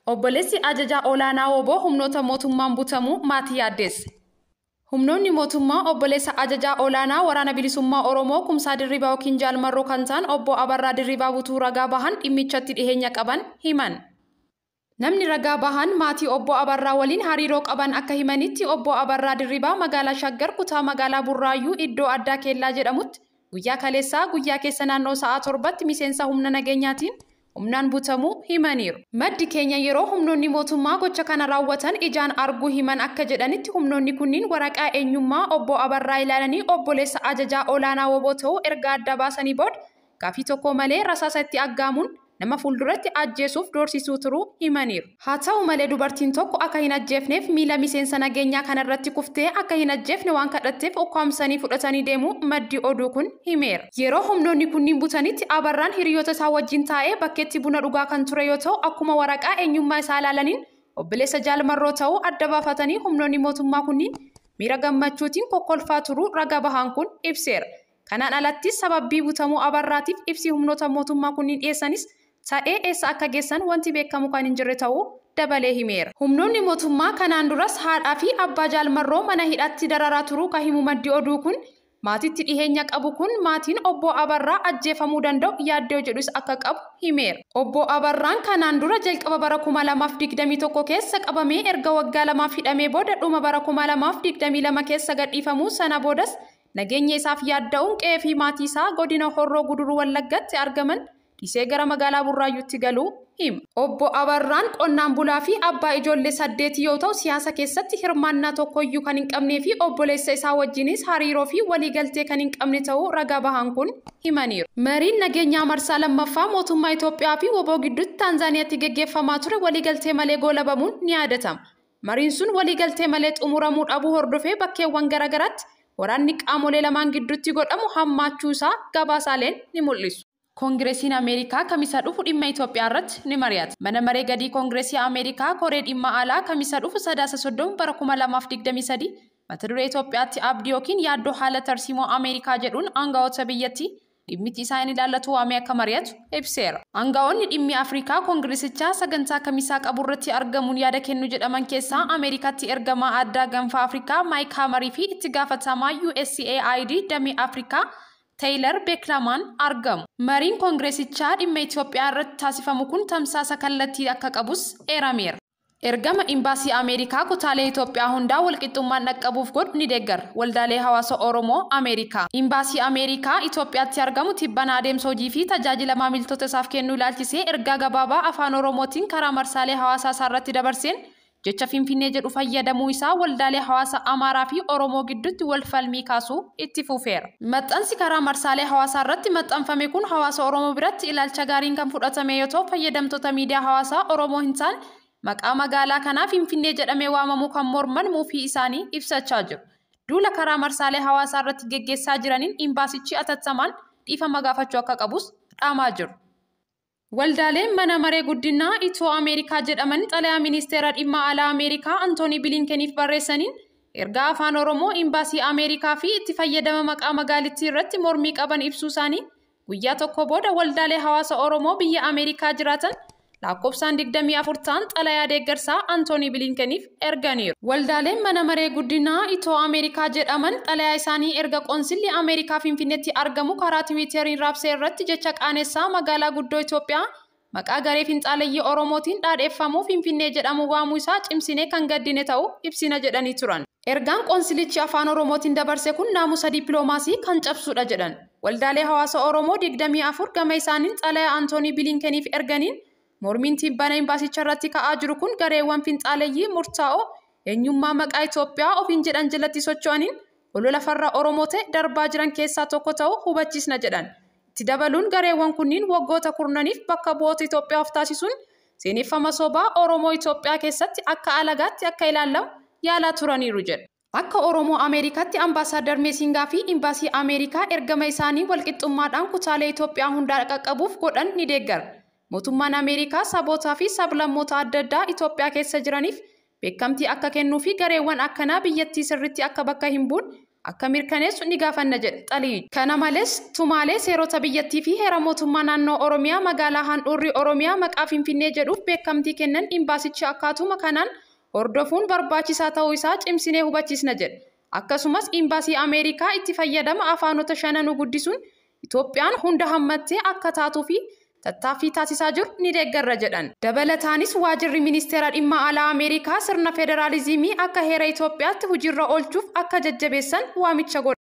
Obboleessi ajajaa olaanaa WBO humnoota mootummaan butamu maatii yaaddeesse. Humnoonni mootummaa obboleessa ajajaa olaanaa waraana bilisummaa Oromoo Kumsaa Dirribaa yookiin Jaalmarroo kan ta'an obbo Abarraa Dirribaa butuu ragaa bahan dhimmichatti dhiheenya qaban himan. Namni ragaa bahan maatii obbo Abarraa waliin hariiroo qaban akka himanitti obbo Abarraa Dirribaa magaalaa Shaggar kutaa magaalaa Burraayyuu iddoo addaa Keellaa jedhamutti guyyaa kaleessaa guyyaa keessa naannoo sa'a 7tti miseensa humna nageenyaatiin humnaan butamu himaniiru. Maddi keenya yeroo humnoonni mootummaa gocha kana raawwatan ijaan arguu himan akka jedhanitti humnoonni kunniin waraqaa eenyummaa obbo Abarraa ilaalanii obboleessa ajajaa olaanaa WBO ta'uu erga adda baasanii booda gaaffii tokko malee rasaasa itti aggaamuun nama fuulduratti ajjeesuuf doorsisuu turuu himaniiru. Haa ta'u malee dubartiin tokko akka hin ajjeefneef miila miseensa nageenyaa kanarratti kuftee akka hin ajjeefne waan kadhatteef ukkaamsanii fudhatanii deemuu maddi oduu kun himeera. Yeroo humnoonni kunniin butanitti Abarraan hiriyoota isaa wajjin taa'ee bakkeetti buna dhugaa kan ture yoo ta'u akkuma waraqaa eenyummaa isaa ilaalaniin obboleessa Jaalmarroo ta'uu adda baafatanii humnoonni mootummaa kunniin miira gammachuutiin kokkolfaa turuu ragaa bahaan kun ibseera. Kanaan alattis sababbii butamuu Abarraatiif ibsi humnoota mootummaa kunniin dhiyeessanis ta'ee eessa akka geessan wanti beekamu kan hin jirre ta'uu dabalee himeera. Humnoonni mootummaa kanaan duras haadhaa fi abbaa Jaalmarroo mana hidhaatti dararaa turuu kan himu maddi oduu kun maatiitti dhiheenya qabu kun maatiin obbo Abarraa ajjeefamuu danda'u yaaddoo jedhus akka qabu himeera. Obbo Abarraan kanaan dura jalqaba bara 2021 keessa qabamee erga waggaa 2 hidhamee booda dhuma bara 2022 keessa gadhiifamuu sana boodas nageenya isaaf yaadda'uun qe'ee fi maatii isaa godina Horroo Guduruu Wallaggaatti argaman dhiisee gara magaalaa Burraayyuutti galuu hima. Obbo Abarraan qonnaan bulaa fi abbaa ijoollee 8 yoo ta'u siyaasa keessatti hirmaannaa tokkoyyuu kan hin qabnee fi obboleessa isaa wajjinis hariiroo fi waliigaltee kan hin qabne ta'uu ragaa bahaan kun himaniiru. Mariin nageenyaa marsaa lammaffaa mootummaa Itoophiyaa fi WBO gidduutti Taanzaaniyaatti gaggeeffamaa ture waliigaltee malee goolabamuun ni yaadatama. Mariin sun waliigaltee malee xumuramuu dhabuu hordofee bakkeewwan garaagaraatti waraanni qaamolee lamaan gidduutti godhamu hammaachuu isaa gabaasaaleen ni mul'isu. Koongireesiin Ameerikaa kamisa dhufu dhimma Itoophiyaa irratti ni mari'ata. Mana maree gadii Koongireesii Ameerikaa koree dhimma alaa kamisa dhufu 30 bara 2023 mata duree Itoophiyaatti abdii yookiin yaaddoo haala tarsiimoo Ameerikaa jedhuun aangawoota biyyattii dhimmichi isaan ilaallatu waamee akka mari'atu ibseera. Aangawoonni dhimmi Afrikaa Koongireesichaa sagantaa kamisaa qabu irratti argamuun yaada kennu jedhaman keessaa Ameerikaatti ergamaa addaa gaanfa Afrikaa Maayik Hamarii fi itti gaafatamaa USAID damee Afrikaa Taylor Beeklamaan argamu. Mariin Koongireesichaa dhimma Itoophiyaa irratti taasifamu kun tamsaasa kallattii akka qabus eerameera. Ergama imbaasii Ameerikaa kutaalee Itoophiyaa hundaa walqixxummaan dhaqqabuuf godhu ni deeggara. Waldaalee hawaasa Oromoo Ameerikaa. Imbaasii Ameerikaa Itoophiyaatti argamu tibbana adeemsa hojii fi tajaajila maamiltoota isaaf kennuu ilaalchisee ergaa gabaabaa afaan Oromootiin karaa marsaalee hawaasaa isaa irratti dabarseen jecha Finfinnee jedhu fayyadamuu isaa waldaalee hawaasa Amaaraa fi Oromoo gidduutti wal falmii kaasuu itti fufeera. Maxxansi karaa marsaalee hawaasaa irratti maxxanfame kun hawaasa Oromoo biratti ilaalcha gaariin kan fudhatame yoo ta'u fayyadamtoota miidiyaa hawaasaa Oromoo hin taane maqaa magaalaa kanaa Finfinnee jedhamee waamamuu kan morman muufii isaanii ibsachaa jiru. Duula karaa marsaalee hawaasaa irratti geggeessaa jiraniin imbaasichi atattamaan dhiifama gaafachuu akka qabus dhaamaa jiru. Waldaaleen mana maree guddinaa Itoo Ameerikaa jedhaman xalayaa ministeera dhimma alaa Ameerikaa Antoonii Bilinkeniif barreessaniin ergaa afaan Oromoo imbaasii Ameerikaa fi itti fayyadama maqaa magaalittii irratti mormii qaban ibsuu isaanii guyyaa tokko booda waldaalee hawaasa Oromoo biyya Ameerikaa jiraatan lakkoofsaan 24 ta'an xalayaa deeggarsaa Antoonii Bilinkeniif erganiiru. Waldaaleen mana maree guddinaa Itoo Ameerikaa jedhaman xalayaa isaanii erga qoonsilli Ameerikaa Finfinneetti argamu karaa Tiwiiteriin raabsee irratti jecha qaanessaa magaalaa guddoo Itoophiyaa maqaa garee finxaaleyyii Oromootiin dhaadheeffamuu Finfinnee jedhamu waamuu isaa cimsinee kan gaddine ta'uu ibsina jedhanii turan. Ergaan qoonsilichi afaan Oromootiin dabarse kun naamusa dippiloomaasii kan cabsudha jedhan. Waldaalee hawaasa Oromoo 24 gama isaaniin xalayaa Antoonii Bilinkeniif erganiin mormiin tibbana imbaasicha irratti ka'aa jiru kun gareewwan finxaaleyyii murtaa'oo eenyummaa maqaa Itoophiyaa ofiin jedhan jalatti socho'aniin olola farra Oromoo ta'e darbaa jiran keessaa tokko ta'uu hubachiisna jedhan. Itti dabaluun gareewwan kunniin waggoota kurnaniif bakka bu'oota Itoophiyaaf taasisuun seeneffama sobaa Oromoo Itoophiyaa keessatti akka alagaatti akka ilaallamu yaalaa turaniiru jedha. Akka Oromoo Ameerikaatti ambaasaadar Meesingaa fi imbaasii Ameerikaa ergama isaanii walqixxummaadhaan kutaalee Itoophiyaa hundaa qaqqabuuf godhan ni deeggara. Mootummaan Ameerikaa sabootaa fi sablammoota adda addaa Itoophiyaa keessa jiraniif beekamtii akka kennuu fi gareewwan akkanaa biyyattii sirriitti akka bakka hin buune akka mirkaneessu ni gaafanna jedhe Xaliyyi. Kana malees tumaalee seerota biyyattii fi heera mootummaa naannoo Oromiyaa magaalaa handhuurri Oromiyaa maqaa Finfinnee jedhuuf beekamtii kennan imbaasichi akkaatuma kanaan hordofuun barbaachisaa ta'uu isaa cimsinee hubachiisna jedhe. Akkasumas imbaasii Ameerikaa itti fayyadama afaanota shananuu guddisuun Itoophiyaan hunda hammattee akka taatuu fi tattaaffii taasisaa jiru ni deeggarra jedhan. Dabalataanis waajirri ministeera dhimma alaa Ameerikaa sirna federaalizimii akka heera Itoophiyaatti hojiirra oolchuuf akka jajjabeessan waamicha godhan.